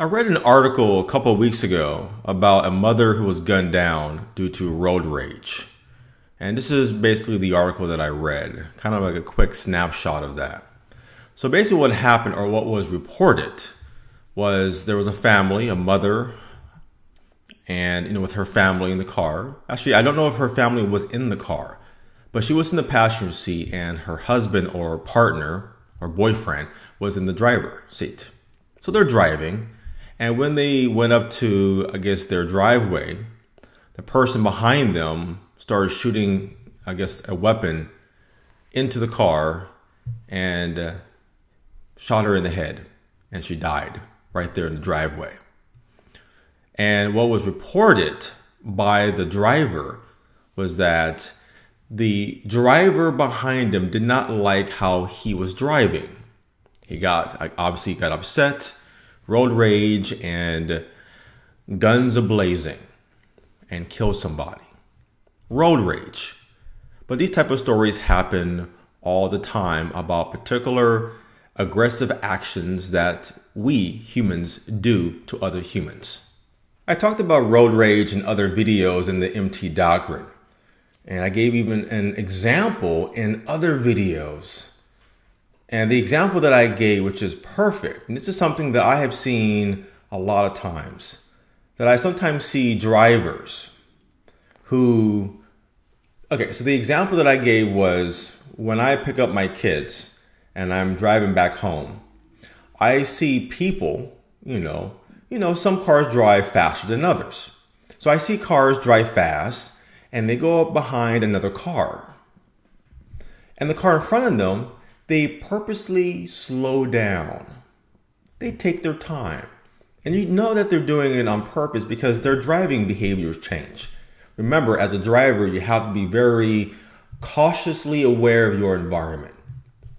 I read an article a couple of weeks ago about a mother who was gunned down due to road rage. And this is basically the article that I read, kind of like a quick snapshot of that. So basically what happened, or what was reported, was there was a family, a mother, and with her family in the car. Actually, I don't know if her family was in the car, but she was in the passenger seat and her husband or partner or boyfriend was in the driver's seat. So they're driving. And when they went up to, I guess, their driveway, the person behind them started shooting, I guess, a weapon into the car and shot her in the head. And she died right there in the driveway. And what was reported by the driver was that the driver behind him did not like how he was driving. He obviously got upset, road rage, and guns a-blazing, and killed somebody. Road rage. But these type of stories happen all the time about particular aggressive actions that we humans do to other humans. I talked about road rage in other videos in the eMTy doctrine. And I gave even an example in other videos. And the example that I gave, which is perfect, and this is something that I have seen a lot of times, that I sometimes see drivers who, okay, so the example that I gave was when I pick up my kids and I'm driving back home, I see people, some cars drive faster than others. So I see cars drive fast and they go up behind another car. And the car in front of them, they purposely slow down. They take their time. And you know that they're doing it on purpose because their driving behaviors change. Remember, as a driver, you have to be very cautiously aware of your environment.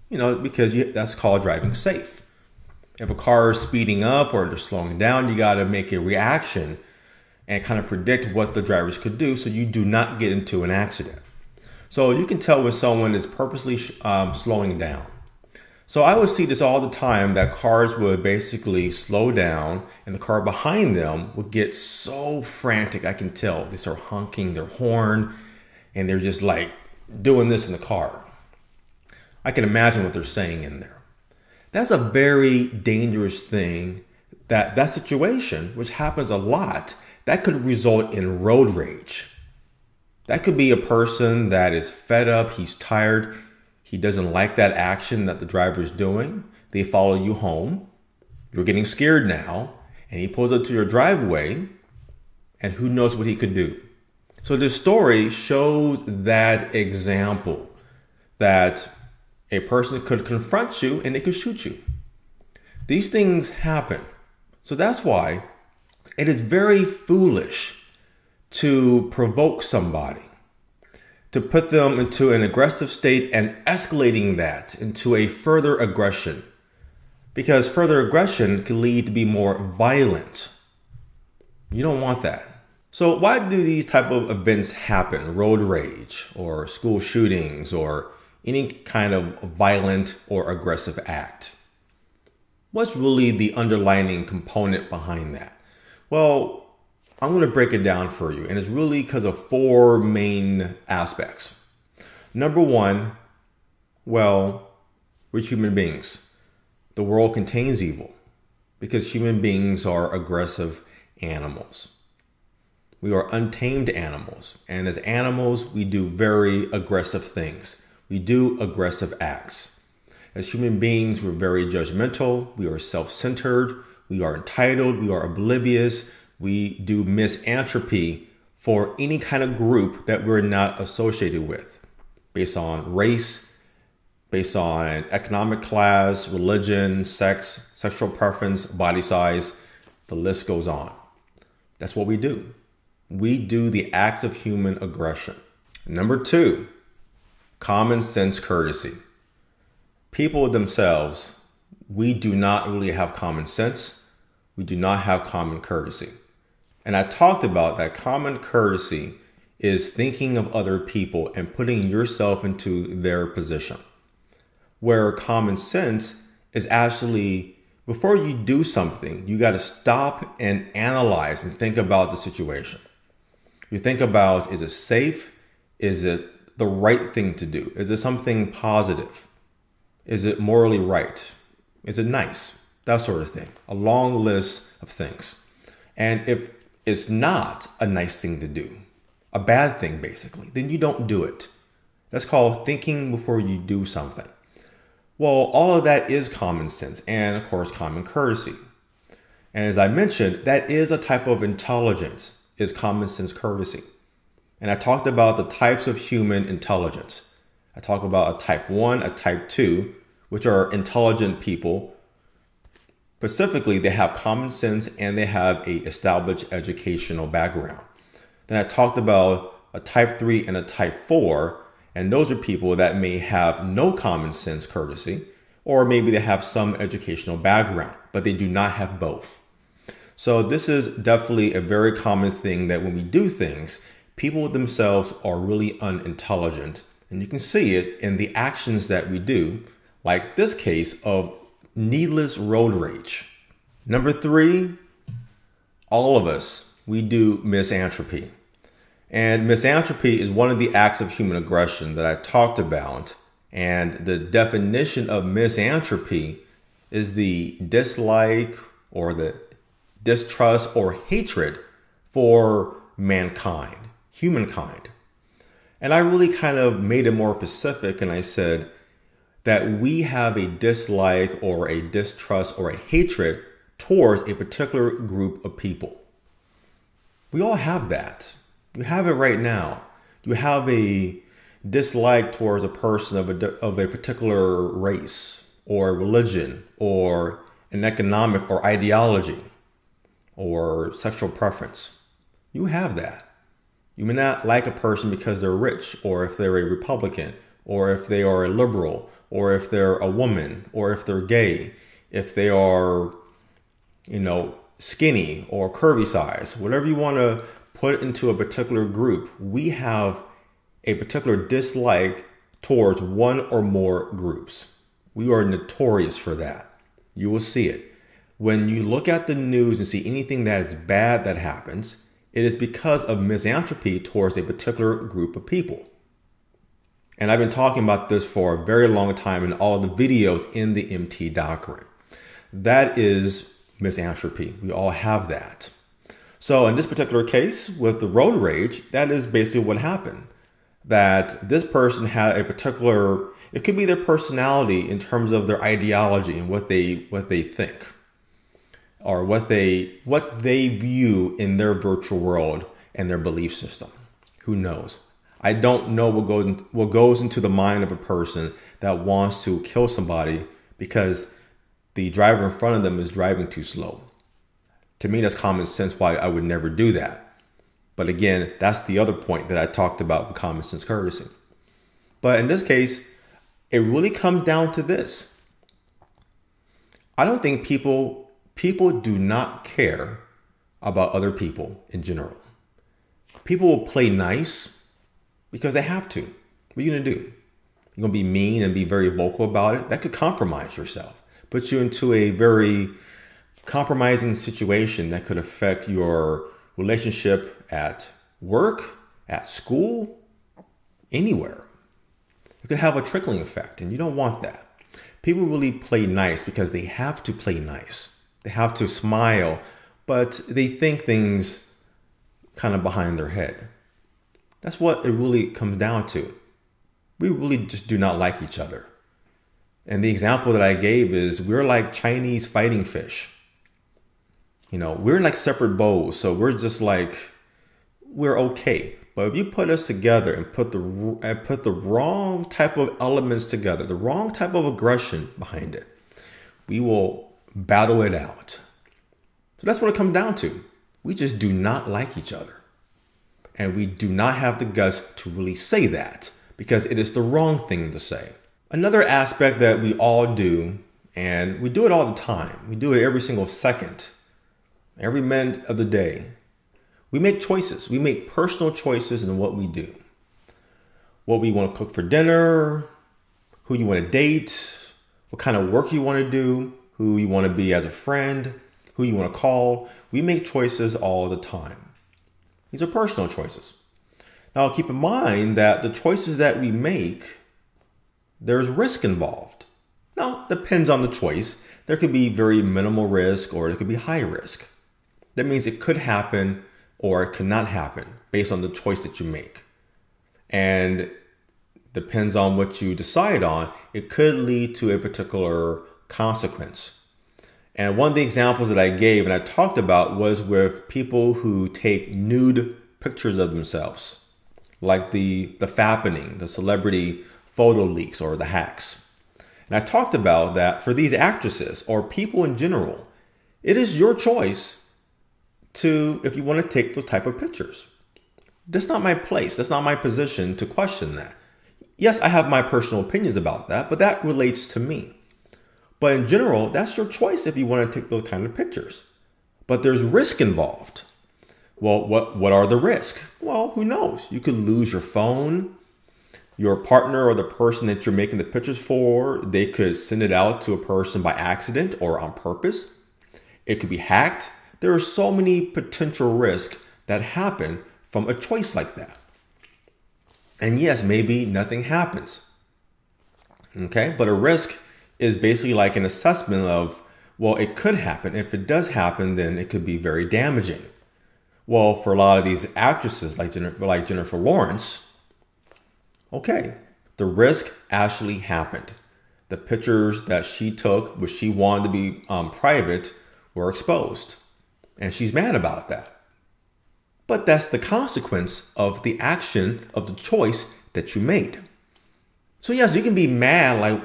Because that's called driving safe. If a car is speeding up or they're slowing down, you got to make a reaction and kind of predict what the drivers could do so you do not get into an accident. So you can tell when someone is purposely slowing down. So I would see this all the time, that cars would basically slow down and the car behind them would get so frantic. I can tell they start honking their horn and they're just like doing this in the car. I can imagine what they're saying in there. That's a very dangerous thing, that situation, which happens a lot, that could result in road rage. That could be a person that is fed up, he's tired, he doesn't like that action that the driver is doing. They follow you home, you're getting scared now, and he pulls up to your driveway, and who knows what he could do. So this story shows that example, that a person could confront you and they could shoot you. These things happen. So that's why it is very foolish to provoke somebody, to put them into an aggressive state and escalating that into a further aggression, because further aggression can lead to be more violent. You don't want that. So why do these type of events happen? Road rage or school shootings or any kind of violent or aggressive act. What's really the underlying component behind that? Well, I'm going to break it down for you, and it's really because of four main aspects. Number one, well, we're human beings. The world contains evil because human beings are aggressive animals. We are untamed animals, and as animals, we do very aggressive things. We do aggressive acts. As human beings, we're very judgmental. We are self-centered. We are entitled. We are oblivious. We do misanthropy for any kind of group that we're not associated with, based on race, based on economic class, religion, sex, sexual preference, body size. The list goes on. That's what we do. We do the acts of human aggression. Number two, common sense courtesy. People themselves, we do not really have common sense. We do not have common courtesy. And I talked about that common courtesy is thinking of other people and putting yourself into their position. Where common sense is actually Before you do something, you got to stop and analyze and think about the situation. You think about, is it safe? Is it the right thing to do? Is it something positive? Is it morally right? Is it nice? That sort of thing. A long list of things. And if it's not a nice thing to do, a bad thing basically, then you don't do it. That's called thinking before you do something. Well, all of that is common sense and, of course, common courtesy. And as I mentioned, that is a type of intelligence, is common sense courtesy. And I talked about the types of human intelligence. I talked about a type 1, a type 2, which are intelligent people. Specifically, they have common sense and they have a established educational background. Then I talked about a type 3 and a type 4. And those are people that may have no common sense courtesy, or maybe they have some educational background, but they do not have both. So this is definitely a very common thing, that when we do things, people themselves are really unintelligent. And you can see it in the actions that we do, like this case of needless road rage. Number 3, all of us, we do misanthropy. And misanthropy is one of the acts of human aggression that I talked about. And the definition of misanthropy is the dislike or the distrust or hatred for mankind, humankind. And I really kind of made it more specific, and I said that we have a dislike or a distrust or a hatred towards a particular group of people. We all have that. You have it right now. You have a dislike towards a person of a particular race or religion or an economic or ideology or sexual preference. You have that. You may not like a person because they're rich, or if they're a Republican, or if they are a liberal, or if they're a woman, or if they're gay, if they are, skinny or curvy size, whatever you want to put into a particular group. We have a particular dislike towards one or more groups. We are notorious for that. You will see it. When you look at the news and see anything that is bad that happens, it is because of misanthropy towards a particular group of people. And I've been talking about this for a very long time in all the videos in the eMTy doctrine. That is misanthropy. We all have that. So in this particular case with the road rage, that is basically what happened. That this person had a particular, it could be their personality in terms of their ideology and what they think, or what they view in their virtual world and their belief system. Who knows? I don't know what goes into the mind of a person that wants to kill somebody because the driver in front of them is driving too slow. To me, that's common sense why I would never do that. But again, that's the other point that I talked about with common sense courtesy. But in this case, it really comes down to this. I don't think people do not care about other people in general. People will play nice because they have to. What are you going to do? You're going to be mean and be very vocal about it? That could compromise yourself. Put you into a very compromising situation that could affect your relationship at work, at school, anywhere. It could have a trickling effect, and you don't want that. People really play nice because they have to play nice. They have to smile, but they think things kind of behind their head. That's what it really comes down to. We really just do not like each other. And the example that I gave is we're like Chinese fighting fish. We're in like separate bowls, so we're just like, we're okay. But if you put us together and put the wrong type of elements together, the wrong type of aggression behind it, we will battle it out. So that's what it comes down to. We just do not like each other. And we do not have the guts to really say that because it is the wrong thing to say. Another aspect that we all do, and we do it all the time. We do it every single second, every minute of the day. We make choices. We make personal choices in what we do. What we want to cook for dinner, who you want to date, what kind of work you want to do. who you want to be as a friend, who you want to call. We make choices all the time. These are personal choices. Now, keep in mind that the choices that we make, there's risk involved. Now, it depends on the choice. There could be very minimal risk or it could be high risk. That means it could happen or it could not happen based on the choice that you make. And depends on what you decide on, it could lead to a particular consequence. And one of the examples that I gave and I talked about was with people who take nude pictures of themselves, like the fappening, the celebrity photo leaks or the hacks. And I talked about that for these actresses or people in general, it is your choice to, if you want to take those type of pictures. That's not my place. That's not my position to question that. Yes, I have my personal opinions about that, but that relates to me. But in general, that's your choice if you want to take those kind of pictures. But there's risk involved. Well, what are the risks? Well, who knows? You could lose your phone. Your partner or the person that you're making the pictures for, they could send it out to a person by accident or on purpose. It could be hacked. There are so many potential risks that happen from a choice like that. And yes, maybe nothing happens. Okay, but a risk is basically like an assessment of, well, it could happen. If it does happen, then it could be very damaging. Well, for a lot of these actresses like Jennifer Lawrence, okay, the risk actually happened. The pictures that she took, which she wanted to be private, were exposed. And she's mad about that. But that's the consequence of the action, of the choice that you made. So yes, you can be mad, like,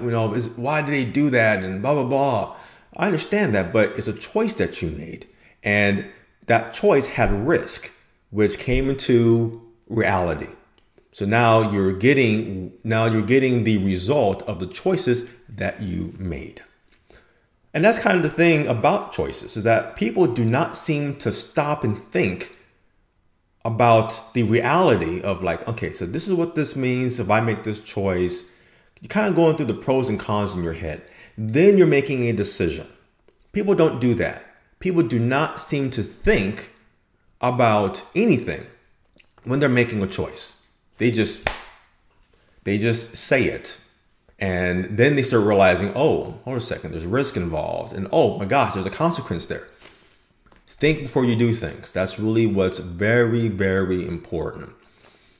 why did they do that and blah, blah, blah. I understand that, but it's a choice that you made. And that choice had risk, which came into reality. So now you're getting the result of the choices that you made. And that's kind of the thing about choices, is that people do not seem to stop and think about the reality of like, okay, so this is what this means if I make this choice. You're kind of going through the pros and cons in your head. Then you're making a decision. People don't do that. People do not seem to think about anything when they're making a choice. They just say it. And then they start realizing, oh, hold a second, there's risk involved. And oh my gosh, there's a consequence there. Think before you do things. That's really what's very, very important.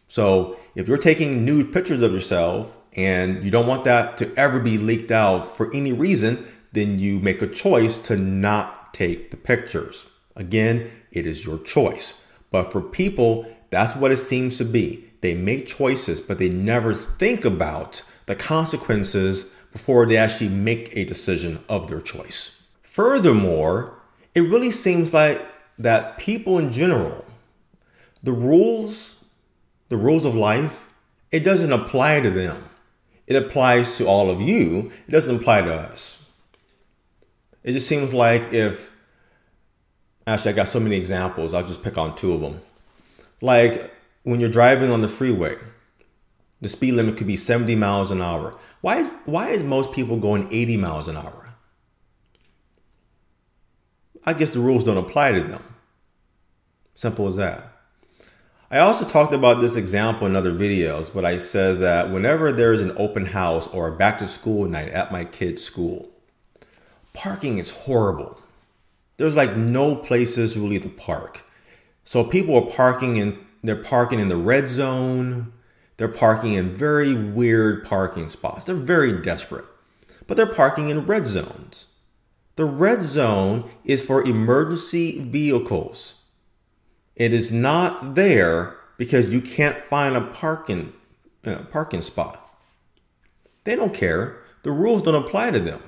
So if you're taking nude pictures of yourself and you don't want that to ever be leaked out for any reason, then you make a choice to not take the pictures. Again, it is your choice. But for people, that's what it seems to be. They make choices, but they never think about the consequences before they actually make a decision of their choice. Furthermore, it really seems like that people in general, the rules of life, it doesn't apply to them. It applies to all of you. It doesn't apply to us. It just seems like actually I got so many examples. I'll just pick on two of them. Like when you're driving on the freeway, the speed limit could be 70 miles an hour. Why is most people going 80 miles an hour? I guess the rules don't apply to them. Simple as that. I also talked about this example in other videos, but I said that whenever there's an open house or a back to school night at my kid's school, parking is horrible. There's like no places really to park. So people are parking in the red zone. They're parking in very weird parking spots. They're very desperate, but they're parking in red zones. The red zone is for emergency vehicles. It is not there because you can't find a parking spot. They don't care. The rules don't apply to them.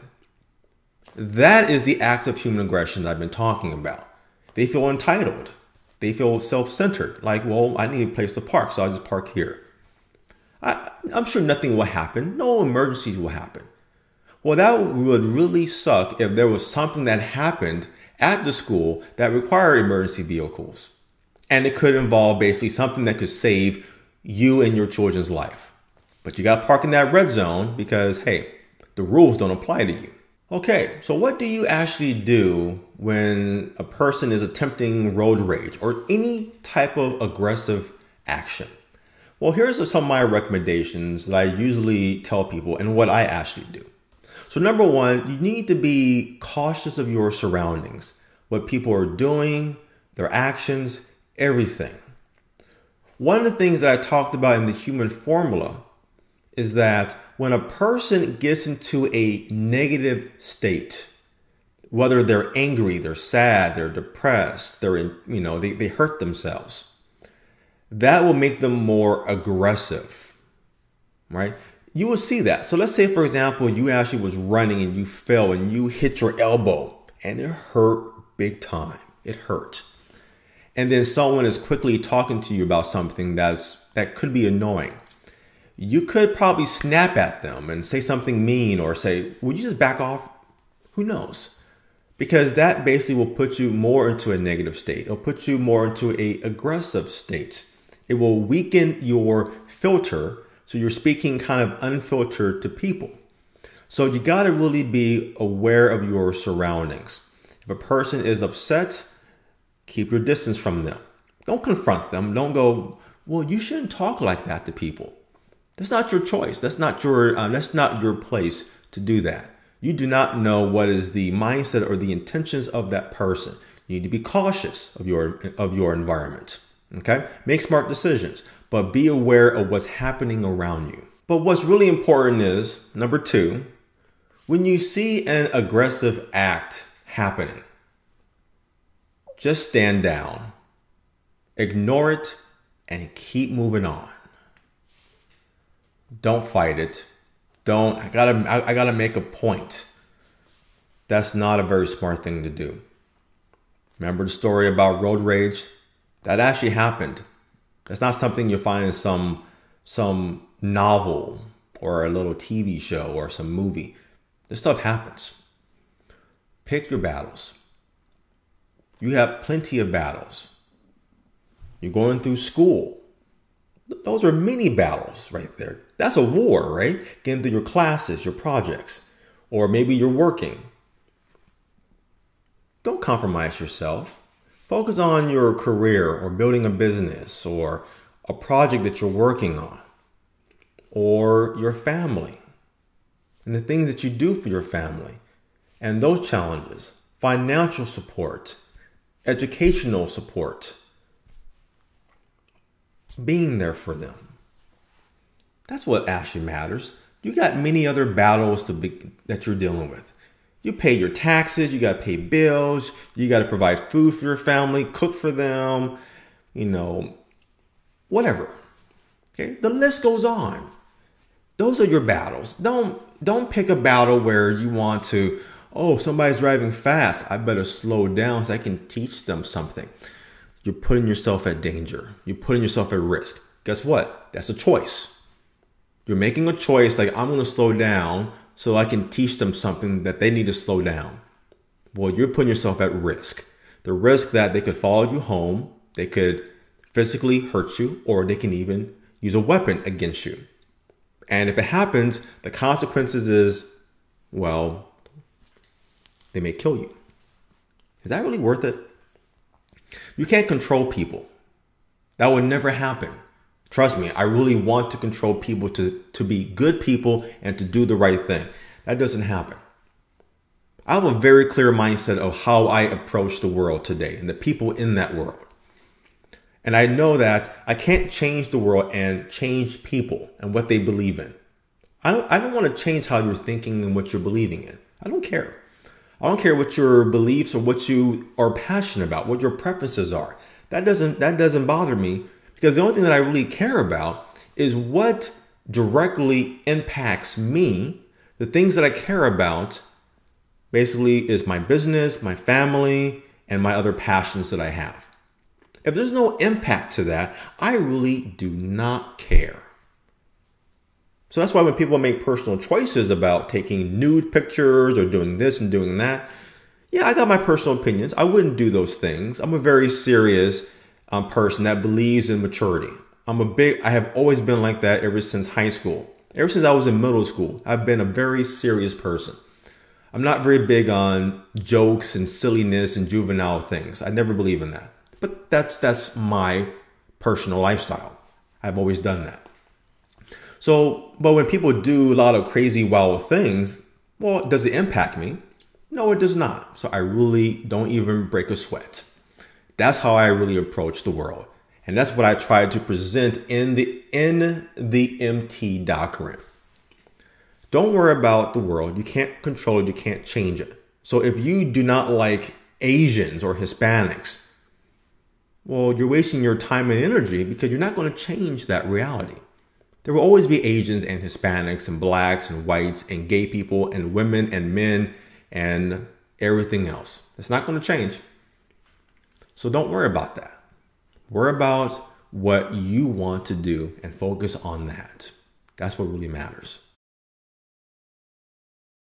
That is the act of human aggression that I've been talking about. They feel entitled. They feel self-centered. Like, well, I need a place to park, so I'll just park here. I'm sure nothing will happen. No emergencies will happen. Well, that would really suck if there was something that happened at the school that required emergency vehicles. And it could involve basically something that could save you and your children's life. But you got to park in that red zone because, hey, the rules don't apply to you. Okay, so what do you actually do when a person is attempting road rage or any type of aggressive action? Well, here's some of my recommendations that I usually tell people and what I actually do. So number one, you need to be cautious of your surroundings, what people are doing, their actions, everything. One of the things that I talked about in the human formula is that when a person gets into a negative state, whether they're angry, they're sad, they're depressed, they hurt themselves, that will make them more aggressive, right? You will see that. So let's say, for example, you actually was running and you fell and you hit your elbow and it hurt big time. It hurt. And then someone is quickly talking to you about something that could be annoying. You could probably snap at them and say something mean or say, would you just back off? Who knows? Because that basically will put you more into a negative state. It'll put you more into an aggressive state. It will weaken your filter. So you're speaking kind of unfiltered to people. So you got to really be aware of your surroundings. If a person is upset, keep your distance from them. Don't confront them. Don't go, well, you shouldn't talk like that to people. That's not your choice. That's not your place to do that. You do not know what is the mindset or the intentions of that person. You need to be cautious of your environment. Okay? Make smart decisions, but be aware of what's happening around you. But what's really important is, number two, when you see an aggressive act happening, just stand down, ignore it, and keep moving on. Don't fight it. I gotta make a point. That's not a very smart thing to do. Remember the story about road rage? That actually happened. That's not something you'll find in some novel or a little TV show or some movie. This stuff happens. Pick your battles. You have plenty of battles. You're going through school. Those are mini battles right there. That's a war, right? Getting through your classes, your projects, or maybe you're working. Don't compromise yourself. Focus on your career or building a business or a project that you're working on or your family and the things that you do for your family and those challenges, financial support, educational support, being there for them. That's what actually matters. You got many other battles that you're dealing with. You pay your taxes, you got to pay bills, you got to provide food for your family, cook for them, whatever. Okay? The list goes on. Those are your battles. Don't pick a battle where you want to, somebody's driving fast, I better slow down so I can teach them something. You're putting yourself at danger. You're putting yourself at risk. Guess what? That's a choice. You're making a choice like, I'm going to slow down so I can teach them something that they need to slow down. Well, you're putting yourself at risk. The risk that they could follow you home, they could physically hurt you, or they can even use a weapon against you. And if it happens, the consequences is, well, they may kill you. Is that really worth it? You can't control people. That would never happen. Trust me, I really want to control people to be good people and to do the right thing. That doesn't happen. I have a very clear mindset of how I approach the world today and the people in that world. And I know that I can't change the world and change people and what they believe in. I don't want to change how you're thinking and what you're believing in. I don't care. I don't care what your beliefs or what you are passionate about, what your preferences are. That doesn't bother me, because the only thing that I really care about is what directly impacts me. The things that I care about basically is my business, my family, and my other passions that I have. If there's no impact to that, I really do not care. So that's why when people make personal choices about taking nude pictures or doing this and doing that, yeah, I got my personal opinions. I wouldn't do those things. I'm a very serious person that believes in maturity. I have always been like that ever since high school. Ever since I was in middle school, I've been a very serious person. I'm not very big on jokes and silliness and juvenile things. I never believe in that. But that's my personal lifestyle. I've always done that. So, but when people do a lot of crazy, wild things, well, does it impact me? No, it does not. So I really don't even break a sweat. That's how I really approach the world. And that's what I try to present in the eMTy doctrine. Don't worry about the world. You can't control it. You can't change it. So if you do not like Asians or Hispanics, well, you're wasting your time and energy because you're not going to change that reality. There will always be Asians and Hispanics and blacks and whites and gay people and women and men and everything else. It's not going to change. So don't worry about that. Worry about what you want to do and focus on that. That's what really matters.